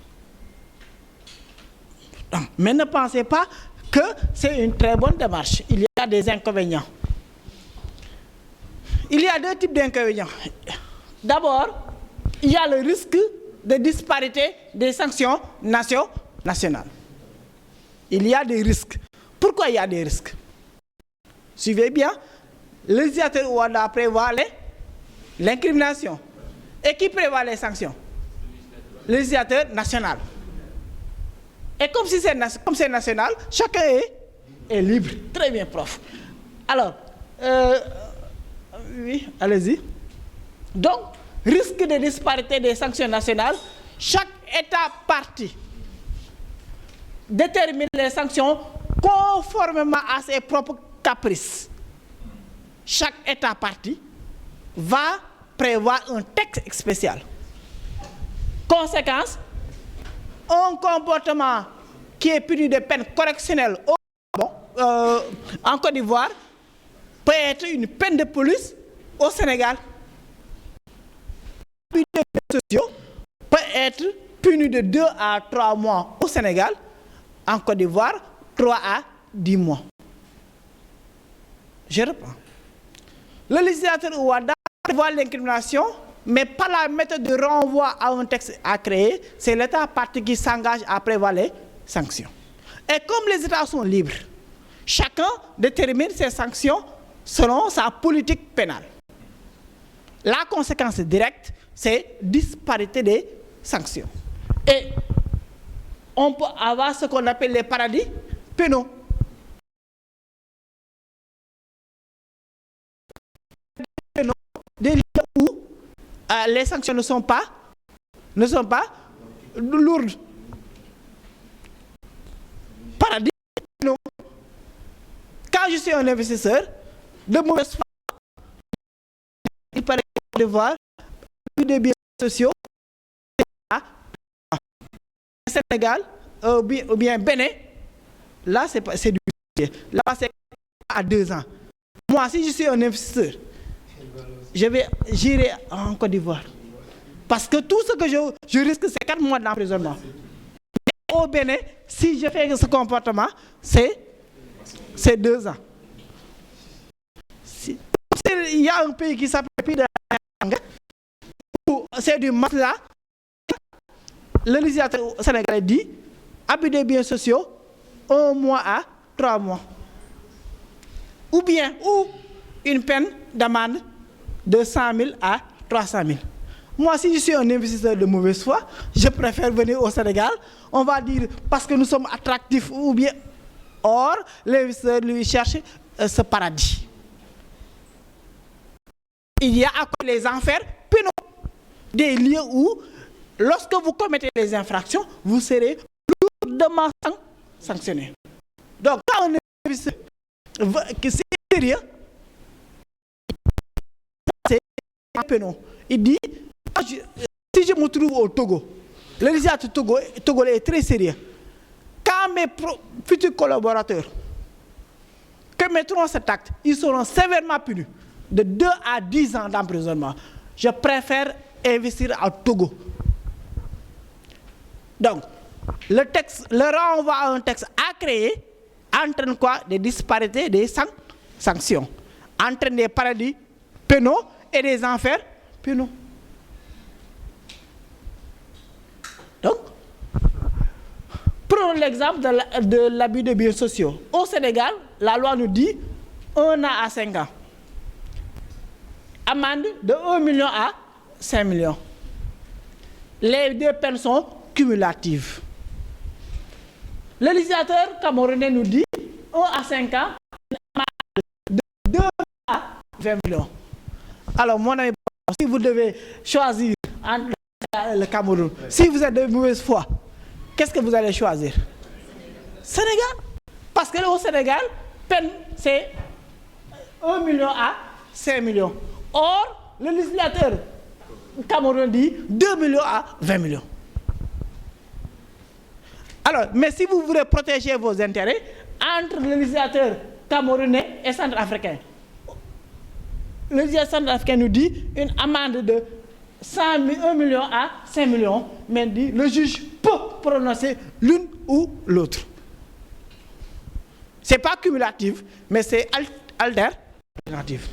Mais ne pensez pas que c'est une très bonne démarche. Il y a des inconvénients. Il y a deux types d'inconvénients. D'abord, il y a le risque de disparité des sanctions nationales. Il y a des risques. Pourquoi il y a des risques? Suivez bien, le législateur OHADA prévoit l'incrimination. Et qui prévoit les sanctions? Le législateur national. Et comme c'est national, chacun est libre. Très bien, prof. Alors, oui, allez-y. Donc, risque de disparité des sanctions nationales, chaque État parti détermine les sanctions conformément à ses propres caprices. Chaque État parti va prévoir un texte spécial. Conséquence, un comportement qui est puni de peine correctionnelle en Côte d'Ivoire peut être une peine de police au Sénégal. Les sociaux peut être puni de 2 à 3 mois au Sénégal, en Côte d'Ivoire, 3 à 10 mois. Je reprends. Le législateur OHADA prévoit l'incrimination, mais par la méthode de renvoi à un texte à créer, c'est l'État parti qui s'engage à prévoir les sanctions. Et comme les États sont libres, chacun détermine ses sanctions selon sa politique pénale. La conséquence directe, c'est disparité des sanctions. Et on peut avoir ce qu'on appelle les paradis pénaux. Des lieux où les sanctions ne sont pas lourdes. Paradis pénaux. Quand je suis un investisseur, de mauvaise foi, il paraît devoir des biens sociaux Sénégal ou bien Bénin, là c'est du là c'est à 2 ans. Moi, si je suis un investisseur, j'irai en Côte d'Ivoire. Parce que tout ce que je risque, c'est 4 mois d'emprisonnement. Au Bénin, si je fais ce comportement, c'est 2 ans. Il y a un pays qui s'appelle Pays de la Teranga, où c'est du matelas. Le législateur sénégalais dit abus des biens sociaux 1 mois à 3 mois. Ou une peine d'amende de 100 000 à 300 000. Moi, si je suis un investisseur de mauvaise foi, je préfère venir au Sénégal. On va dire parce que nous sommes attractifs ou bien Or, l'investisseur lui cherche ce paradis. Il y a à côté les enfers pénaux, des lieux où, lorsque vous commettez des infractions, vous serez lourdement sanctionné. Donc, quand on est c'est sérieux, c'est pénal. Il dit, si je me trouve au Togo, le législateur togolais est très sérieux. Quand mes futurs collaborateurs commettront cet acte, ils seront sévèrement punis de 2 à 10 ans d'emprisonnement. Je préfère investir au Togo. Donc, le renvoi à un texte à créer entraîne quoi? Des disparités des sanctions, entraîne des paradis pénaux et des enfers pénaux. Donc, prenons l'exemple de l'abus de biens sociaux. Au Sénégal, la loi nous dit 1 an à 5 ans. Amende de 1 million à 5 millions. Les deux peines sont cumulatives. Le législateur camerounais nous dit 1 à 5 ans, de 2 à 20 millions. Alors, mon ami, si vous devez choisir entre le Cameroun, si vous êtes de mauvaise foi, qu'est-ce que vous allez choisir? Sénégal. Parce que au Sénégal, peine, c'est 1 million à 5 millions. Or, le législateur camerounais dit 2 millions à 20 millions. Alors, mais si vous voulez protéger vos intérêts entre le législateur camerounais et centrafricain, le législateur centrafricain nous dit une amende de 100 1 million à 5 millions, mais dit le juge peut prononcer l'une ou l'autre. Ce n'est pas cumulatif, mais c'est alternatif.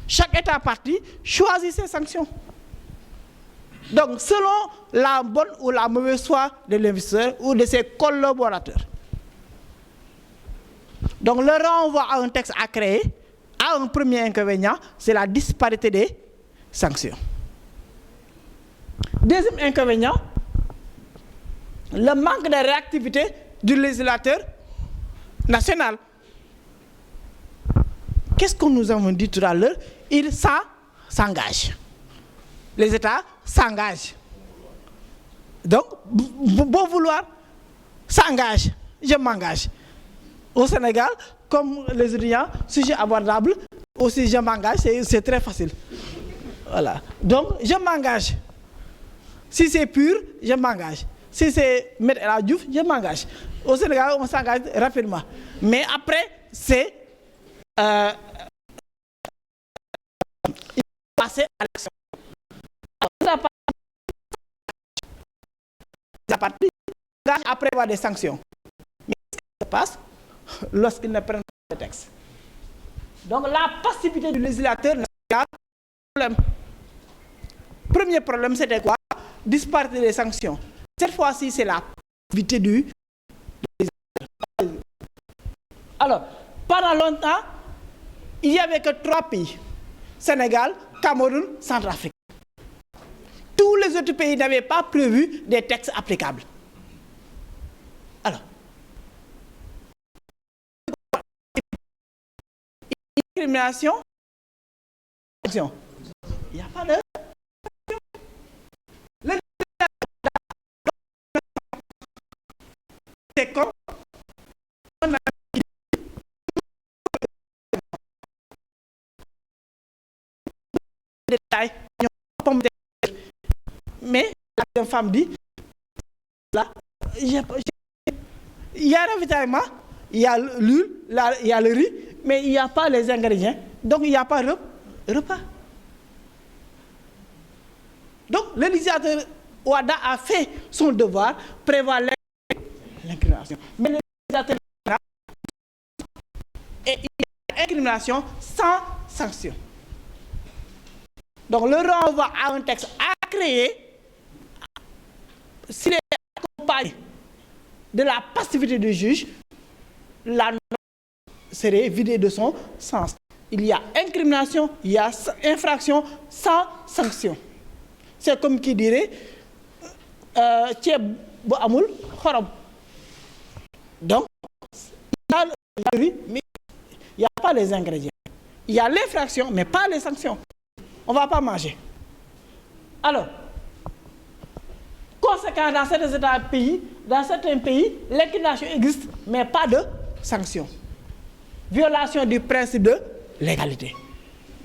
Chaque État parti choisit ses sanctions. Donc, selon la bonne ou la mauvaise foi de l'investisseur ou de ses collaborateurs. Donc, le renvoi à un texte à créer a un premier inconvénient, c'est la disparité des sanctions. Deuxième inconvénient, le manque de réactivité du législateur national. Qu'est-ce que nous avons dit tout à l'heure? Il s'engage. Les États s'engagent. Donc, bon vouloir s'engage. Je m'engage. Au Sénégal, comme les étudiants, sujet abordable, aussi je m'engage, c'est très facile. Voilà. Donc, je m'engage. Si c'est pur, je m'engage. Si c'est mettre la Diouf, je m'engage. Au Sénégal, on s'engage rapidement. Mais après, c'est passer à l'action. Après avoir des sanctions. Mais qu'est-ce qui se passe lorsqu'ils ne prennent pas le texte? Donc la passivité du législateur n'a pas de problème. Premier problème, c'était quoi? Disparité des sanctions. Cette fois-ci, c'est la passivité du législateur. Alors, pendant longtemps, il n'y avait que 3 pays. Sénégal, Cameroun, Centrafrique. Tous les autres pays n'avaient pas prévu des textes applicables. Alors, discrimination, il n'y a pas de... C'est comme détail, mais la femme dit là, il y a un ravitaillement, il y a l'huile, il y a le riz, mais il n'y a pas les ingrédients, donc il n'y a pas de repas. Donc le législateur Ouada a fait son devoir, prévoir l'incrimination. Mais le législateur et il y a incrimination sans sanction. Donc le renvoi à un texte à créer, s'il est accompagné de la passivité du juge, la norme serait vidée de son sens. Il y a incrimination, il y a infraction sans sanction. C'est comme qui dirait ceeb bu amul xorom. Donc, il y a le riz, mais il n'y a pas les ingrédients. Il y a l'infraction, mais pas les sanctions. On ne va pas manger. Alors, conséquent, dans certains pays, l'incrimination existe, mais pas de sanctions. Violation du principe de légalité.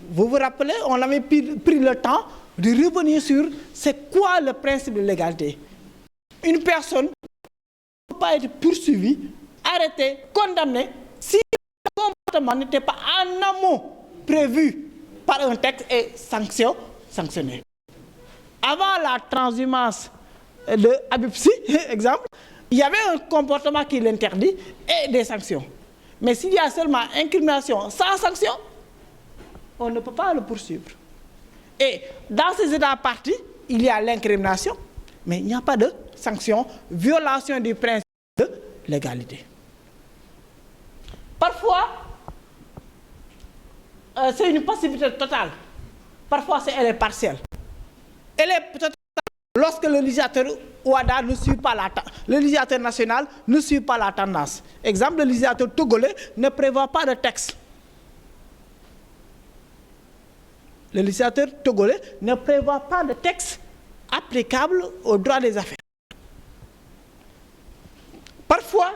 Vous vous rappelez, on avait pris le temps de revenir sur c'est quoi le principe de légalité. Une personne ne peut pas être poursuivie, arrêtée, condamnée, si le comportement n'était pas en amont prévu par un texte et sanctionné. Avant la transhumance de Habib Sy, exemple, il y avait un comportement qui l'interdit et des sanctions. Mais s'il y a seulement incrimination sans sanction, on ne peut pas le poursuivre. Et dans ces états partis, il y a l'incrimination, mais il n'y a pas de sanction, violation du principe de légalité. Parfois, c'est une passivité totale. Parfois, elle est partielle. Elle est totale lorsque le législateur Ouada ne suit pas le législateur national ne suit pas la tendance. Exemple, le législateur togolais ne prévoit pas de texte. Le législateur togolais ne prévoit pas de texte applicable au droit des affaires. Parfois,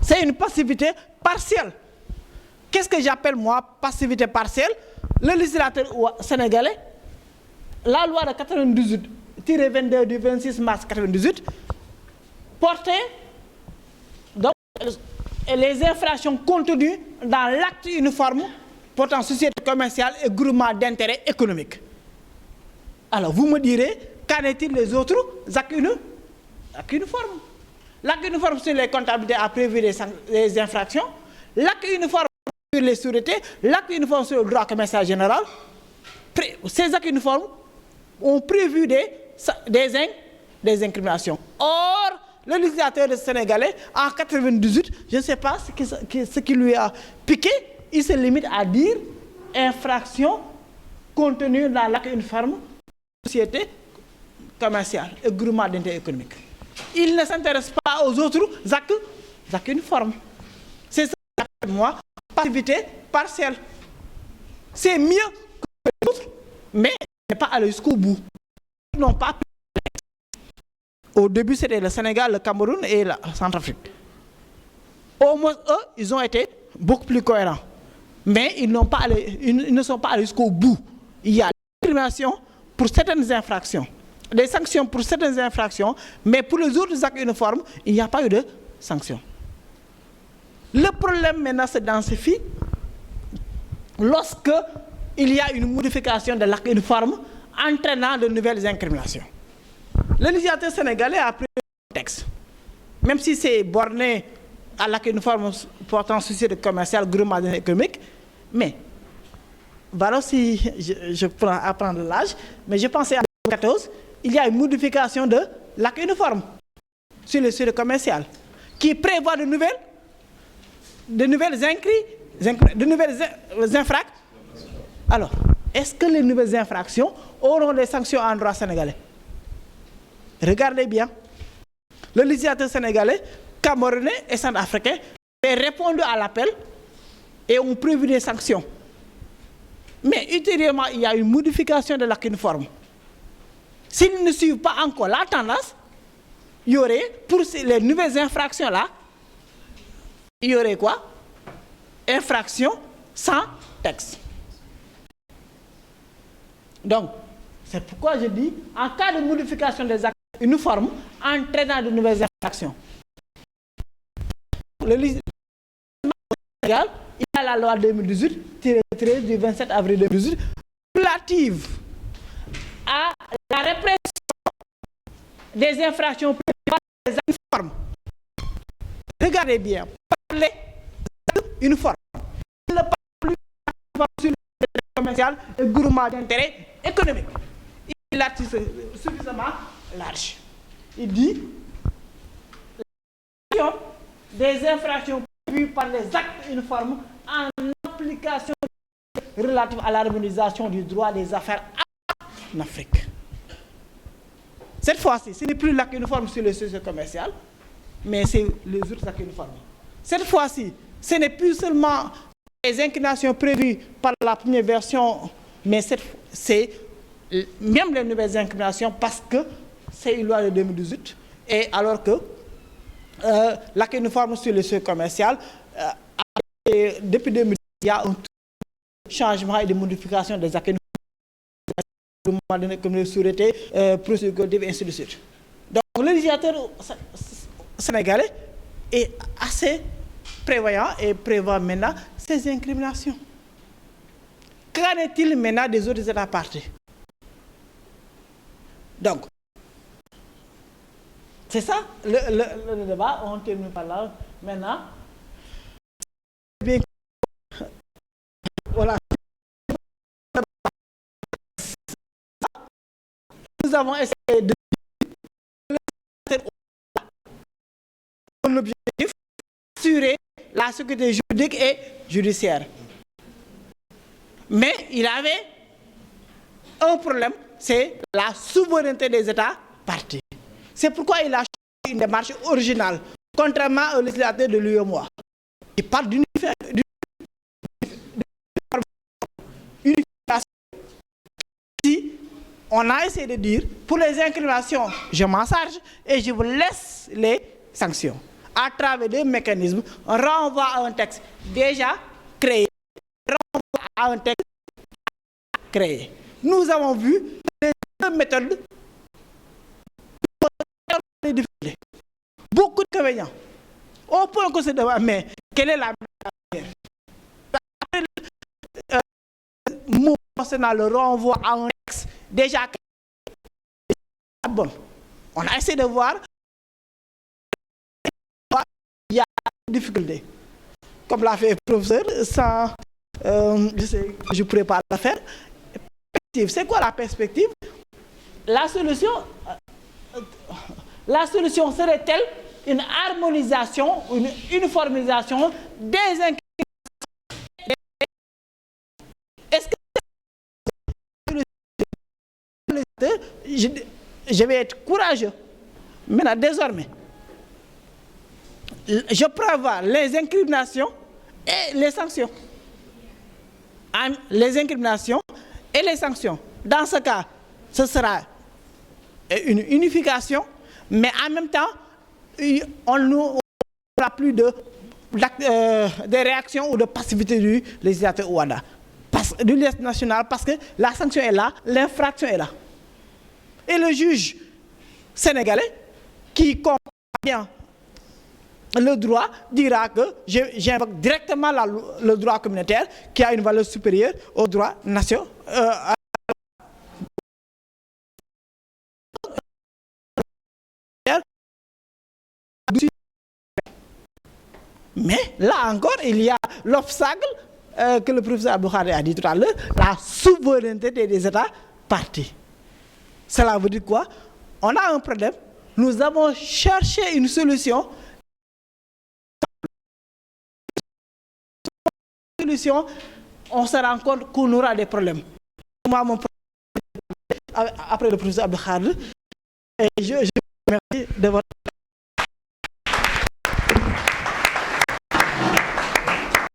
c'est une passivité partielle. Qu'est-ce que j'appelle, moi, passivité partielle? Le législateur sénégalais, la loi de 98-22 du 26 mars 98, portait donc, les infractions contenues dans l'acte uniforme portant société commerciale et groupement d'intérêt économique. Alors, vous me direz, qu'en est-il des autres actes uniformes? L'acte uniforme sur les comptabilités a prévu les infractions. L'acte uniforme sur les sûretés, l'acte uniforme sur le droit commercial général. Ces actes uniformes ont prévu des incriminations. Or, le législateur sénégalais, en 98, je ne sais pas ce qui lui a piqué, il se limite à dire infraction contenue dans l'acte uniforme société commerciale et groupement d'intérêt économique. Il ne s'intéresse pas aux autres actes uniformes. C'est ça que j'appelle, moi, passivité partielle. C'est mieux que les autres, mais n'est pas aller jusqu'au bout. Ils n'ont pas. Au début, c'était le Sénégal, le Cameroun et la Centrafrique. Au moins, eux, ils ont été beaucoup plus cohérents. Mais ils ne sont pas allés jusqu'au bout. Il y a l'incrimination pour certaines infractions, des sanctions pour certaines infractions, mais pour les autres actes uniformes, il n'y a pas eu de sanctions. Le problème maintenant se densifie lorsque il y a une modification de l'acte uniforme entraînant de nouvelles incriminations. Le législateur sénégalais a pris un texte, même si c'est borné à l'acte uniforme portant société commerciale, groupement économique, mais voilà, si je prends à prendre l'âge, mais je pensais à 2014, il y a une modification de l'acte uniforme sur les sociétés commerciales qui prévoit de nouvelles infractions. Alors, est-ce que les nouvelles infractions auront des sanctions en droit sénégalais? Regardez bien. Le législateur sénégalais, camerounais et centrafricain ont répondu à l'appel et ont prévu des sanctions. Mais ultérieurement, il y a une modification de l'acte uniforme. S'ils ne suivent pas encore la tendance, il y aurait, pour les nouvelles infractions-là, il y aurait quoi? Infraction sans texte. Donc, c'est pourquoi je dis, en cas de modification des actes uniformes, entraînant de nouvelles infractions, le législateur sénégal, il y a la loi 2018-13 du 27 avril 2018 relative à la répression des infractions prévues par les actes uniformes. Regardez bien, parler uniforme. Il ne parle plus sur le commercial et groupement d'intérêt économique. Il est suffisamment large. Il dit des infractions prévues par les actes uniformes en application relative à l'harmonisation du droit des affaires en Afrique. Cette fois-ci, ce n'est plus l'acte uniforme sur les sociétés commerciales, mais c'est les autres actes uniformes. Cette fois-ci, ce n'est plus seulement les inclinations prévues par la première version, mais c'est même les nouvelles inclinations parce que c'est une loi de 2018, et alors que l'acquis uniforme sur le seuil commercial, depuis 2018, il y a un changement et des modifications des acquis comme les sûretés, procédures collectives, et ainsi de suite. Donc le législateur sénégalais est assez prévoyant et prévoit maintenant ces incriminations. Qu'en est-il maintenant des autres États partis? Donc, c'est ça le débat. On termine par là. Maintenant, bien, voilà. Nous avons essayé de l'objectif d'assurer la sécurité juridique et judiciaire. Mais il avait un problème, c'est la souveraineté des États partis. C'est pourquoi il a choisi une démarche originale, contrairement au législateur de l'UEMOA. Il parle d'unification. Si on a essayé de dire, pour les incriminations, je m'en charge et je vous laisse les sanctions. À travers des mécanismes, on renvoie à un texte déjà créé, renvoie à un texte créé. Nous avons vu les deux méthodes, beaucoup de inconvénients. On peut se demander, mais quelle est la meilleure? Concernant le renvoi à un texte déjà créé, bon, on a essayé de voir. Il y a des difficultés. Comme l'a fait le professeur, sans, je sais, je ne pourrais pas la faire. C'est quoi la perspective? La solution serait-elle une harmonisation, une uniformisation des incriminations? Est-ce que je vais être courageux maintenant, désormais? Je prévois les incriminations et les sanctions. Les incriminations et les sanctions. Dans ce cas, ce sera une unification, mais en même temps, on n'aura plus de réactions ou de passivité du législateur ouada, du législateur national, parce que la sanction est là, l'infraction est là. Et le juge sénégalais, qui comprend bien le droit, dira que j'invoque directement le droit communautaire qui a une valeur supérieure au droit national. Mais là encore, il y a l'obstacle que le professeur Aboukhari a dit tout à l'heure, la souveraineté des États partis. Cela veut dire quoi? On a un problème, nous avons cherché une solution. On se rend compte qu'on aura des problèmes. Moi, mon problème, après le professeur Aboukhari, et je vous remercie de votre